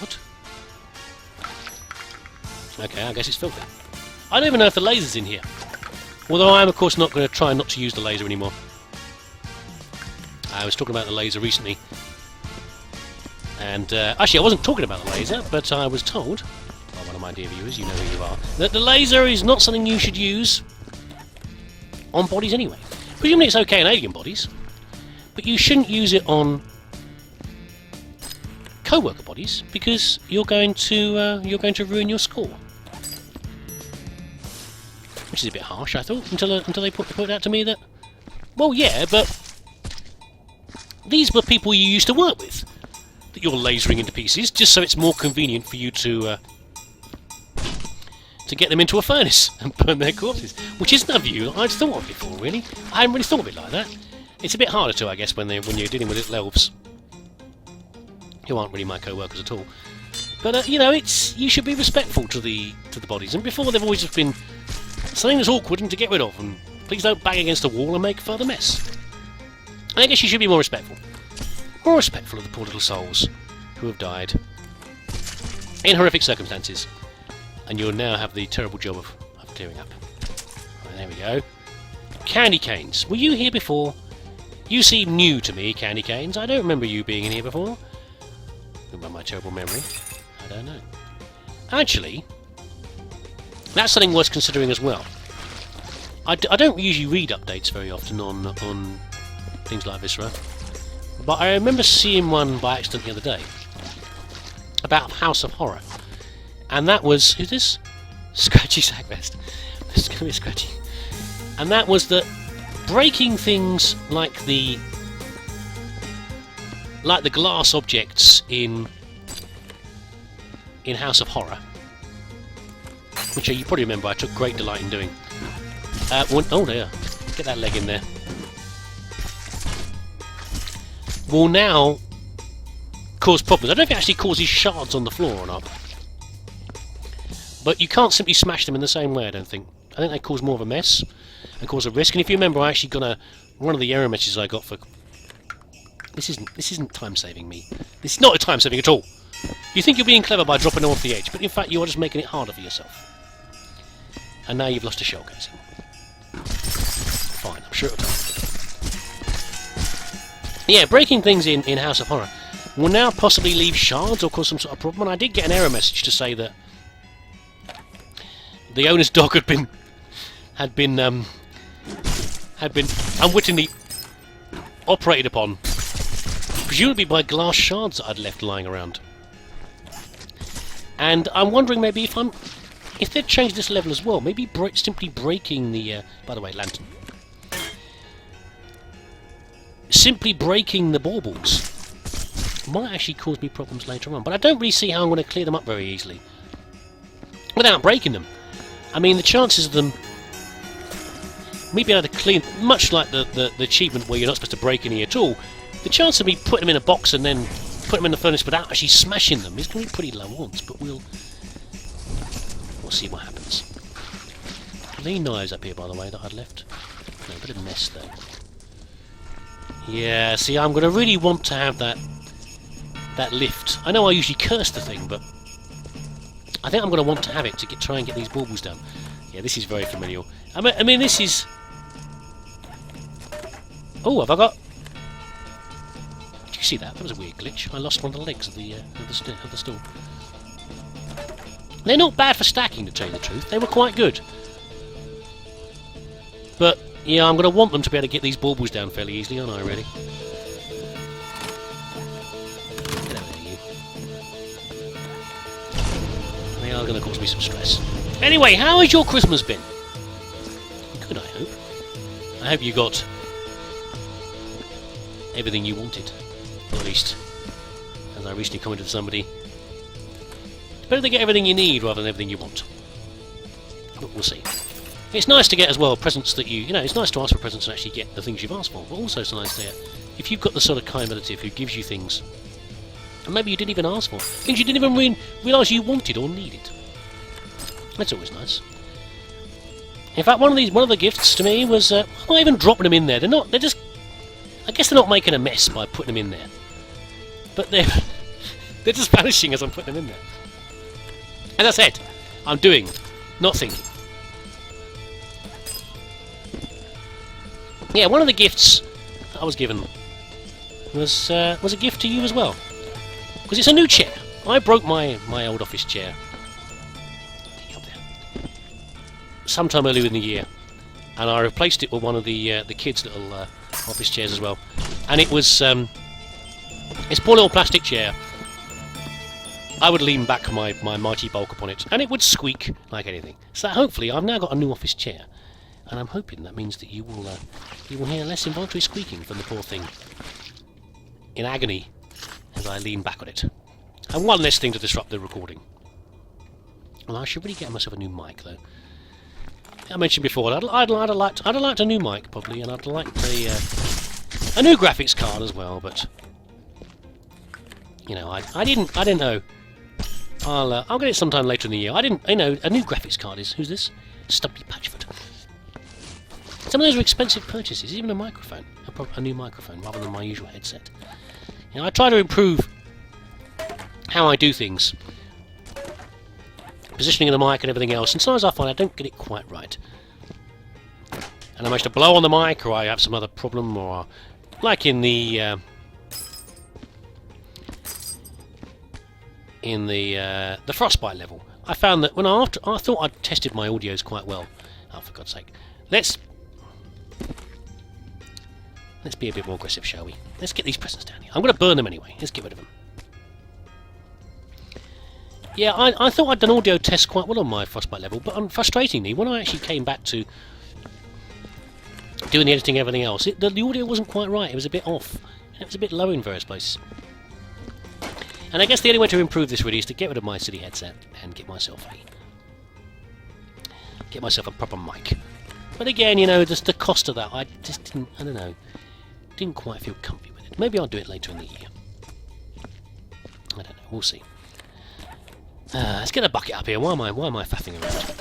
What? Okay, I guess it's filthy. I don't even know if the laser's in here. Although I am, of course, not going to try not to use the laser anymore. I was talking about the laser recently. And, actually, I wasn't talking about the laser, but I was told, by one of my dear viewers, you know who you are, that the laser is not something you should use on bodies anyway. Presumably it's okay in alien bodies, but you shouldn't use it on co-worker bodies, because you're going to ruin your score. Which is a bit harsh, I thought, until they put it out to me that, well, yeah, but these were people you used to work with that you're lasering into pieces, just so it's more convenient for you to get them into a furnace and burn their corpses. Which isn't a view I'd thought of before, really. I hadn't really thought of it like that. It's a bit harder to, I guess, when you're dealing with little elves who aren't really my co-workers at all. But you know, you should be respectful to the bodies. And before, they've always just been something that's awkward and to get rid of. And please don't bang against a wall and make further mess. And I guess you should be more respectful. More respectful of the poor little souls who have died in horrific circumstances. And you'll now have the terrible job of clearing up. Right, there we go. Candy canes. Were you here before? You seem new to me, Candy canes. I don't remember you being in here before. By my terrible memory. I don't know. Actually, that's something worth considering as well. I don't usually read updates very often on things like Viscera, but I remember seeing one by accident the other day about House of Horror, and that was, who's this? Scratchy Sackvest. This is going to be Scratchy. And that was that breaking things like the glass objects in House of Horror, which you probably remember I took great delight in doing. Oh there, get that leg in there. Will now cause problems. I don't know if it actually causes shards on the floor or not, but you can't simply smash them in the same way, I don't think. I think they cause more of a mess and cause a risk. And if you remember, I actually got one of the error messages I got for this isn't time saving me. This is not a time saving at all. You think you're being clever by dropping them off the edge, but in fact you are just making it harder for yourself. And now you've lost a shell casing. Fine, I'm sure it'll do. Yeah, breaking things in House of Horror will now possibly leave shards or cause some sort of problem. And I did get an error message to say that the owner's dog had been unwittingly operated upon, presumably by glass shards that I'd left lying around. And I'm wondering maybe if they'd changed this level as well, maybe simply breaking the by the way, lantern. Simply breaking the baubles might actually cause me problems later on, but I don't really see how I'm going to clear them up very easily without breaking them. I mean, the chances of them me being able to clean, much like the achievement where you're not supposed to break any at all, the chance of me putting them in a box and then put them in the furnace without actually smashing them is going to be pretty low odds, but we'll see what happens. Any knives up here, by the way, that I'd left? No, a bit of a mess though. Yeah, see, I'm going to really want to have that lift. I know I usually curse the thing, but I think I'm going to want to have it to try and get these baubles done. Yeah, this is very familiar. I mean, this is. Oh, have I got? Did you see that? That was a weird glitch. I lost one of the legs of the stool. They're not bad for stacking, to tell you the truth. They were quite good. But yeah, I'm going to want them to be able to get these baubles down fairly easily, aren't I? Really? Get over there, you. They are going to cause me some stress. Anyway, how has your Christmas been? Good, I hope. I hope you got everything you wanted. Or at least, as I recently commented to somebody, it's better to get everything you need rather than everything you want. But we'll see. It's nice to get as well presents that you know, it's nice to ask for presents and actually get the things you've asked for, but also it's nice to get, if you've got the sort of kind relative who gives you things, and maybe you didn't even ask for, things you didn't even realise you wanted or needed. That's always nice. In fact, one of the gifts to me was, I'm not even dropping them in there, they're just, I guess they're not making a mess by putting them in there. But They're just vanishing as I'm putting them in there. As I said, I'm doing, not thinking. Yeah, one of the gifts I was given was a gift to you as well. Because it's a new chair. I broke my old office chair sometime earlier in the year, and I replaced it with one of the kids' little office chairs as well. And it was this poor little plastic chair. I would lean back my mighty bulk upon it, and it would squeak like anything. So hopefully, I've now got a new office chair, and I'm hoping that means that you will hear less involuntary squeaking from the poor thing in agony as I lean back on it. And one less thing to disrupt the recording. Well, I should really get myself a new mic, though. I mentioned before, I'd liked a new mic probably, and I'd like a new graphics card as well. But you know, I didn't know. I'll get it sometime later in the year. I didn't. You know, a new graphics card is who's this? Stumpy Patchford. Some of those are expensive purchases. Even a microphone, a new microphone, rather than my usual headset. You know, I try to improve how I do things, positioning of the mic and everything else, and sometimes I find I don't get it quite right. And I manage to blow on the mic, or I have some other problem, or like in the frostbite level, I found that when I thought I'd tested my audios quite well. Oh, for God's sake, let's be a bit more aggressive, shall we? Let's get these presents down here. I'm going to burn them anyway. Let's get rid of them. Yeah, I thought I'd done audio tests quite well on my frostbite level, but frustratingly, when I actually came back to doing the editing and everything else, the audio wasn't quite right. It was a bit off. It was a bit low in various places. And I guess the only way to improve this really is to get rid of my silly headset and get myself a proper mic. But again, you know, just the cost of that, I just didn't quite feel comfy with it. Maybe I'll do it later in the year. I don't know. We'll see. Let's get a bucket up here. Why am I faffing around?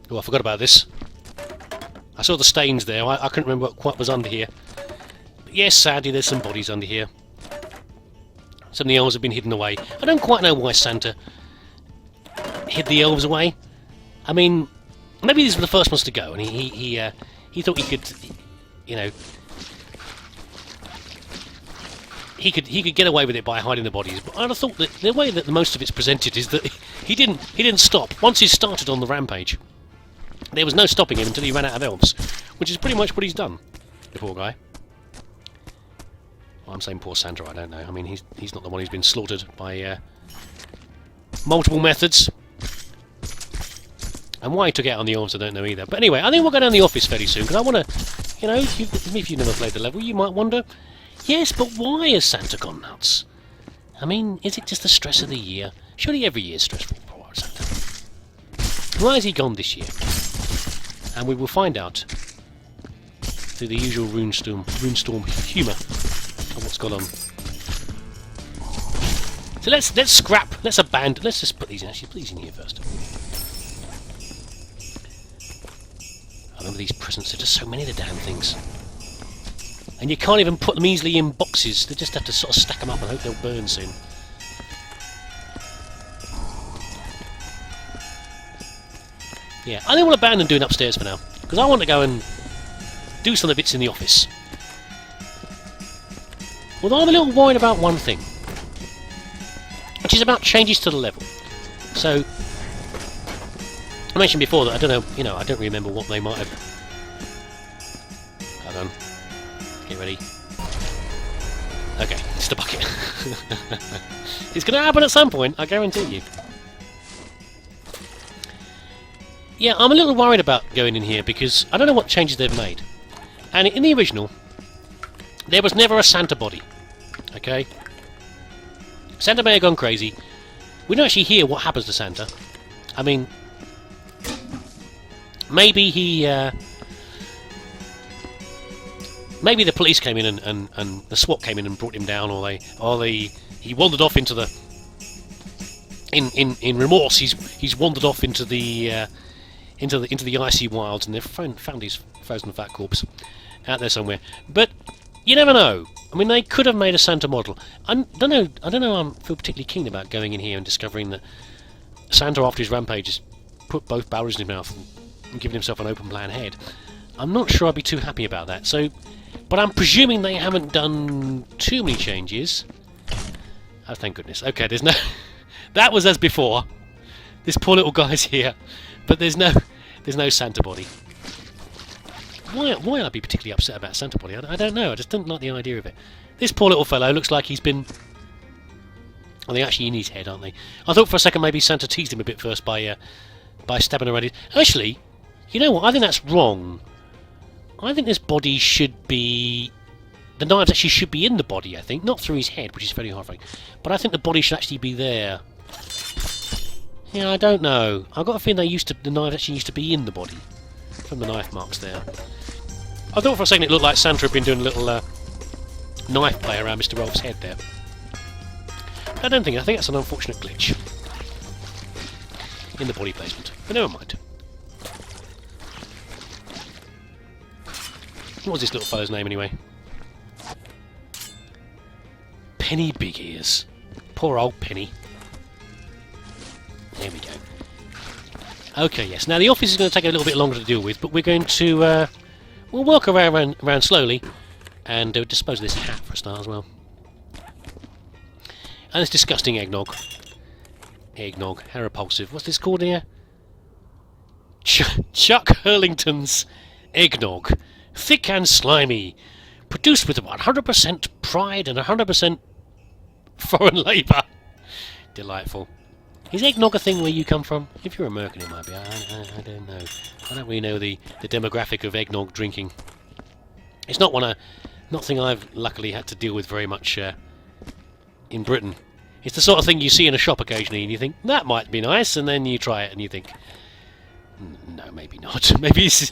Oh, I forgot about this. I saw the stains there. I couldn't remember what quite was under here. But yes, sadly, there's some bodies under here. Some of the elves have been hidden away. I don't quite know why Santa hid the elves away. I mean, maybe these were the first ones to go, and he thought he could, you know, he could get away with it by hiding the bodies. But I'd have thought that the way that most of it's presented is that he didn't stop. Once he started on the rampage, there was no stopping him until he ran out of elves, which is pretty much what he's done. The poor guy. Well, I'm saying poor Santa. I don't know. I mean, he's not the one who's been slaughtered by multiple methods. And why he took it out on the elves, I don't know either. But anyway, I think we'll go down the office fairly soon, because I want to, you know, if you've never played the level, you might wonder, yes, but why has Santa gone nuts? I mean, is it just the stress of the year? Surely every year is stressful for poor Santa. Why has he gone this year? And we will find out through the usual Runestorm humour of what's gone on. So let's scrap, let's abandon, let's just put these in, actually put these in here first. I remember these presents, there are just so many of the damn things. And you can't even put them easily in boxes, they just have to sort of stack them up and hope they'll burn soon. Yeah, I think we'll abandon doing upstairs for now, because I want to go and do some of the bits in the office. Although I'm a little worried about one thing, which is about changes to the level. So, I mentioned before that I don't know, you know, I don't remember what they might have. Hold on. Get ready. Okay, it's the bucket. It's going to happen at some point, I guarantee you. Yeah, I'm a little worried about going in here because I don't know what changes they've made. And in the original, there was never a Santa body. Okay? Santa may have gone crazy. We don't actually hear what happens to Santa. I mean, maybe maybe the police came in and the SWAT came in and brought him down, or he wandered off into the in remorse. He's wandered off into the icy wilds, and they've found his frozen fat corpse out there somewhere. But you never know. I mean, they could have made a Santa model. I don't know. I feel particularly keen about going in here and discovering that Santa, after his rampage, has put both barrels in his mouth and given himself an open plan head. I'm not sure I'd be too happy about that. So, but I'm presuming they haven't done too many changes. Oh, thank goodness. Okay, there's no. That was as before. This poor little guy's here, but there's no Santa body. Why I'd be particularly upset about Santa body? I don't know. I just don't like the idea of it. This poor little fellow looks like he's been. Well, they're actually in his head, aren't they? I thought for a second maybe Santa teased him a bit first by stabbing around his. Actually, you know what? I think that's wrong. I think this body should be. The knives actually should be in the body. I think not through his head, which is very horrifying. But I think the body should actually be there. Yeah, I don't know. I've got a feeling the knives actually used to be in the body from the knife marks there. I thought for a second it looked like Santa had been doing a little knife play around Mr. Rolf's head there. I don't think. I think that's an unfortunate glitch in the body placement. But never mind. What was this little fellow's name anyway? Penny Big Ears. Poor old Penny. There we go. Okay, yes. Now the office is going to take a little bit longer to deal with, but we're going to we'll work around slowly and dispose of this hat for a start as well. And this disgusting eggnog. Eggnog. How repulsive. What's this called here? Chuck Hurlington's eggnog. Thick and slimy. Produced with 100% pride and 100% foreign labour. Delightful. Is eggnog a thing where you come from? If you're American, it might be. I don't know. I don't really know the demographic of eggnog drinking. It's not something I've luckily had to deal with very much in Britain. It's the sort of thing you see in a shop occasionally and you think, that might be nice, and then you try it and you think, no, maybe not. Maybe it's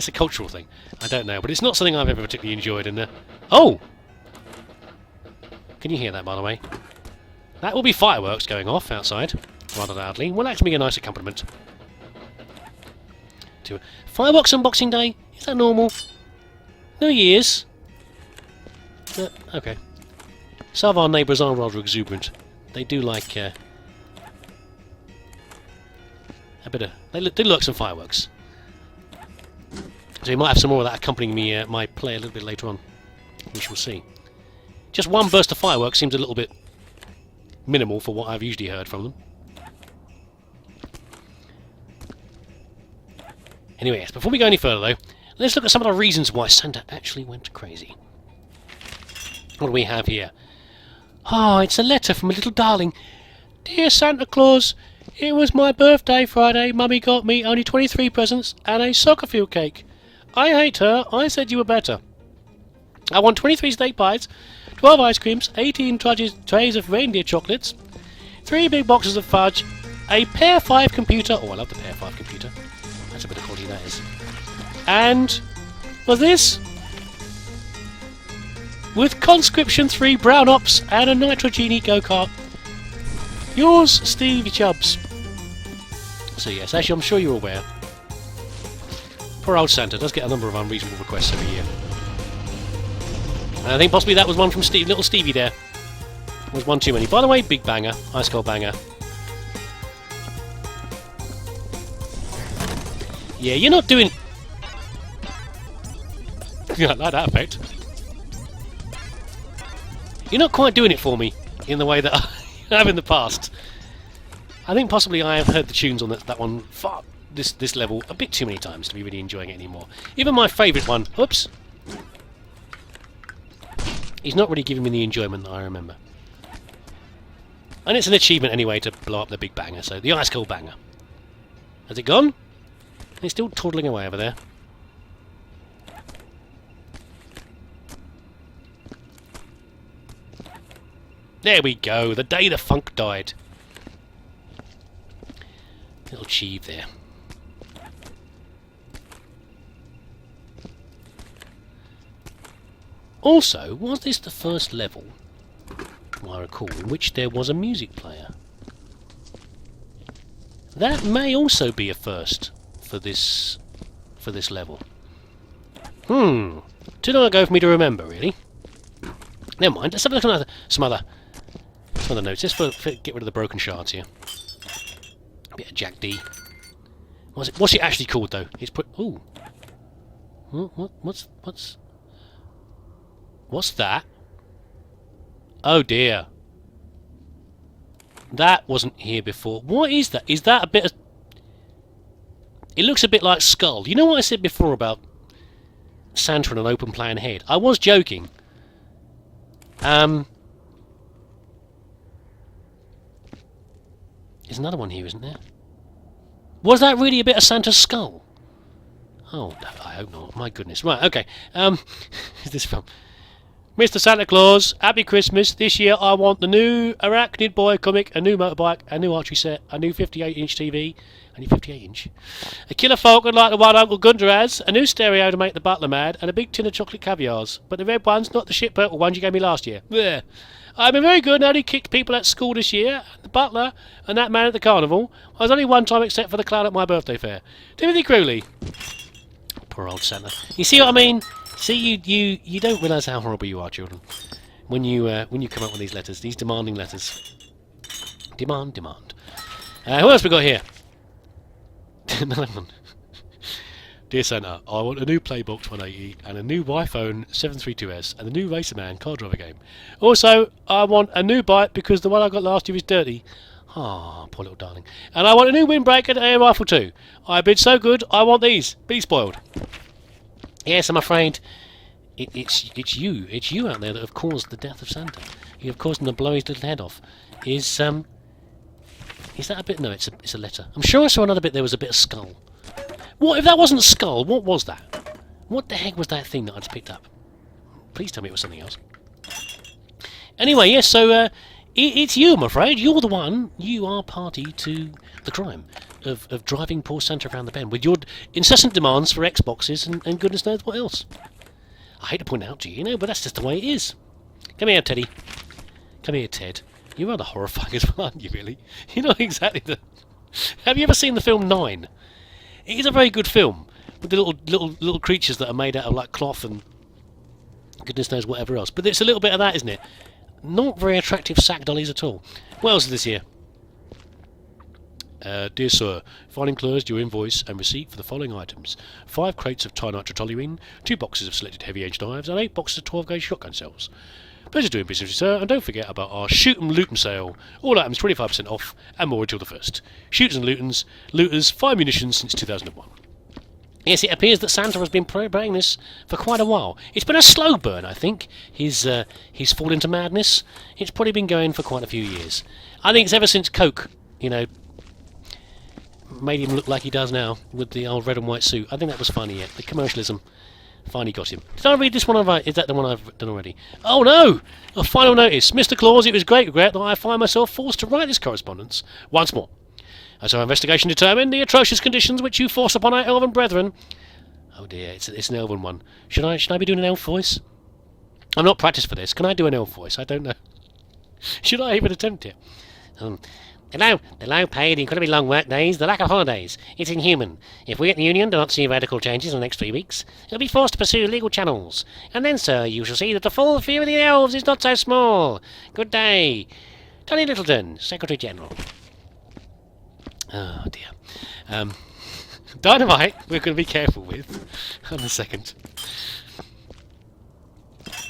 a cultural thing. I don't know, but it's not something I've ever particularly enjoyed. Oh! Can you hear that, by the way? That will be fireworks going off outside, rather loudly. Will actually be a nice accompaniment. To fireworks on Boxing Day? Is that normal? New Year's? Okay. Some of our neighbours are rather exuberant. They do like a bit of. They do like some fireworks. So you might have some more of that accompanying me my play a little bit later on. We shall see. Just one burst of fireworks seems a little bit minimal for what I've usually heard from them. Anyway, yes, before we go any further though, let's look at some of the reasons why Santa actually went crazy. What do we have here? Oh, it's a letter from a little darling. Dear Santa Claus, it was my birthday Friday. Mummy got me only 23 presents and a soccer field cake. I hate her. I said you were better. I want 23 steak pies, 12 ice creams, 18 trays of reindeer chocolates, 3 big boxes of fudge, a Pair 5 computer. Oh, I love the Pair 5 computer. That's a bit of quality, that is. And was this? With Conscription 3 Brown Ops and a Nitrogenie go-kart. Yours, Stevie Chubbs. So yes, actually I'm sure you're aware. Poor old Santa does get a number of unreasonable requests every year. And I think possibly that was one from little Stevie there. Was one too many. By the way, big banger. Ice cold banger. Yeah, you're not doing... I like that effect. You're not quite doing it for me in the way that I have in the past. I think possibly I have heard the tunes on that one this level a bit too many times to be really enjoying it anymore. Even my favourite one, oops, he's not really giving me the enjoyment that I remember. And it's an achievement anyway to blow up the big banger, so the ice cold banger. Has it gone? It's still toddling away over there. There we go, the day the funk died. Little cheeve there. Also, was this the first level, I recall, in which there was a music player? That may also be a first for this level. Too long ago for me to remember, really. Never mind. Let's have a look at some other notes. Let's get rid of the broken shards here. A bit of Jack D. What's it actually called though? It's put. Ooh. What's that? Oh dear. That wasn't here before. What is that? Is that a bit of... It looks a bit like skull. You know what I said before about Santa and an open plan head? I was joking. There's another one here, isn't there? Was that really a bit of Santa's skull? Oh, no, I hope not. My goodness. Right, okay. Is this from... Mr. Santa Claus, happy Christmas. This year I want the new Arachnid Boy comic, a new motorbike, a new archery set, a new 58-inch TV, a new 58-inch, a killer falcon like the one Uncle Gunter has, a new stereo to make the butler mad, and a big tin of chocolate caviars. But the red ones, not the shit purple ones you gave me last year. Blech. I've been very good and only kicked people at school this year, the butler, and that man at the carnival. I was only one time except for the clown at my birthday fair. Timothy Crowley. Poor old Santa. You see what I mean? See, you don't realise how horrible you are, children, when you come up with these letters, these demanding letters. Demand. Who else we got here? Another one. Dear Santa, I want a new Playbox 180 and a new iPhone 732S and a new Racerman car driver game. Also, I want a new bike because the one I got last year is dirty. Ah, poor little darling. And I want a new windbreaker and air rifle too. I've been so good, I want these. Be spoiled. Yes, I'm afraid it's you out there that have caused the death of Santa. You have caused him to blow his little head off. Is that a bit? No, it's a letter. I'm sure I saw another bit. There was a bit of skull. What if that wasn't skull? What was that? What the heck was that thing that I just picked up? Please tell me it was something else. Anyway, yes. So it's you, I'm afraid. You're the one. You are party to the crime of driving poor Santa around the bend with your incessant demands for Xboxes and goodness knows what else. I hate to point it out to you, but that's just the way it is. Come here, Teddy. Come here, Ted. You're rather horrifying as well, aren't you, really? You're not exactly the... Have you ever seen the film 9? It is a very good film, with the little creatures that are made out of, like, cloth and goodness knows whatever else. But it's a little bit of that, isn't it? Not very attractive sack dollies at all. What else is this here? Dear Sir, file enclosed your invoice and receipt for the following items: 5 crates of trinitotoluene, 2 boxes of selected heavy-edged knives, and 8 boxes of 12-gauge shotgun shells. Pleasure doing business with you, sir, and don't forget about our shoot 'em loot 'em sale. All items 25% off, and more until the 1st. Shooters and looters, 5 munitions since 2001. Yes, it appears that Santa has been preparing this for quite a while. It's been a slow burn, I think. His fall into madness. It's probably been going for quite a few years. I think it's ever since Coke, made him look like he does now with the old red and white suit. I think that was funny. The commercialism finally got him. Did I read this one? Is that the one I've done already? Oh no! A final notice. Mr. Claus, it was great regret that I find myself forced to write this correspondence once more. As our investigation determined the atrocious conditions which you force upon our elven brethren... Oh dear, it's an elven one. Should I be doing an elf voice? I'm not practiced for this. Can I do an elf voice? I don't know. Should I even attempt it? The low pay, the incredibly long work days, the lack of holidays. It's inhuman. If we at the Union do not see radical changes in the next 3 weeks, you'll be forced to pursue legal channels. And then, sir, you shall see that the full fear of the elves is not so small. Good day. Tony Littleton, Secretary General. Oh, dear. Dynamite, we're going to be careful with. On the second.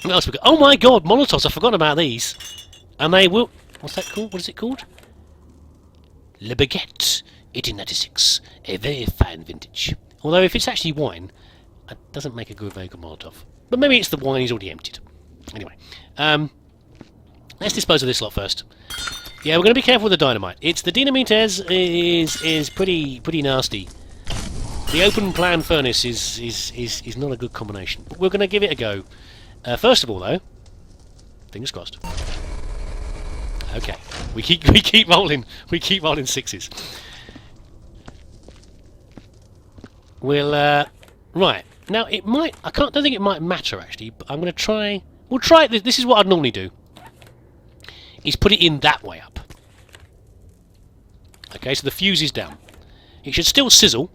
What else we got? Oh my god, Molotovs, I forgot about these. And they will... What's that called? What is it called? Le Baguette, 1896, a very fine vintage. Although if it's actually wine, it doesn't make a very good Molotov. But maybe it's the wine he's already emptied. Anyway, let's dispose of this lot first. Yeah, we're going to be careful with the dynamite. It's the Dinamites is pretty nasty. The open plan furnace is not a good combination. But we're going to give it a go. First of all, though, fingers crossed. Okay, we keep rolling 6s. We'll right now. It might. Don't think it might matter actually. But I'm going to try. We'll try it. This is what I'd normally do. Is put it in that way up. Okay, so the fuse is down. It should still sizzle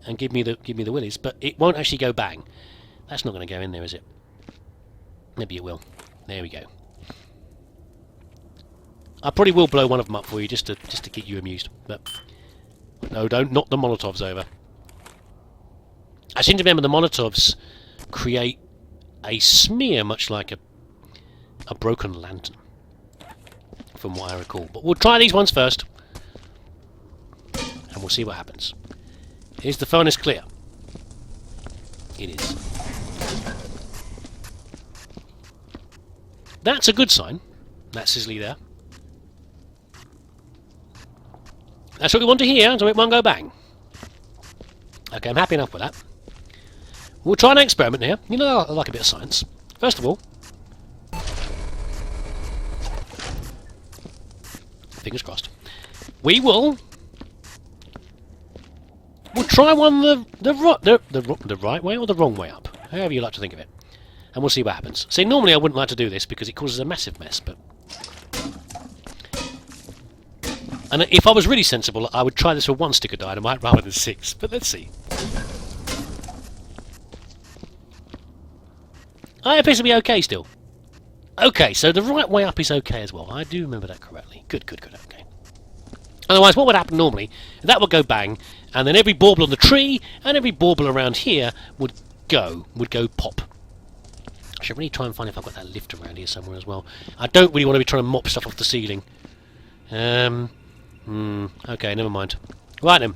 and give me the willies, but it won't actually go bang. That's not going to go in there, is it? Maybe it will. There we go. I probably will blow one of them up for you just to get you amused. But no, don't knock the Molotovs over. I seem to remember the Molotovs create a smear much like a broken lantern, from what I recall. But we'll try these ones first, and we'll see what happens. Is the furnace clear? It is. That's a good sign. That sizzly there. That's what we want to hear, so it won't go bang. Okay, I'm happy enough with that. We'll try an experiment here. You know, I like a bit of science. First of all, fingers crossed, we'll try one the right way or the wrong way up, however you like to think of it, and we'll see what happens. See, normally I wouldn't like to do this because it causes a massive mess, but and if I was really sensible, I would try this with 1 stick of dynamite rather than 6. But let's see. It appears to be okay still. Okay, so the right way up is okay as well. I do remember that correctly. Good, okay. Otherwise, what would happen normally? That would go bang, and then every bauble on the tree and every bauble around here would go pop. I should really try and find if I've got that lift around here somewhere as well. I don't really want to be trying to mop stuff off the ceiling. Okay, never mind. Right then.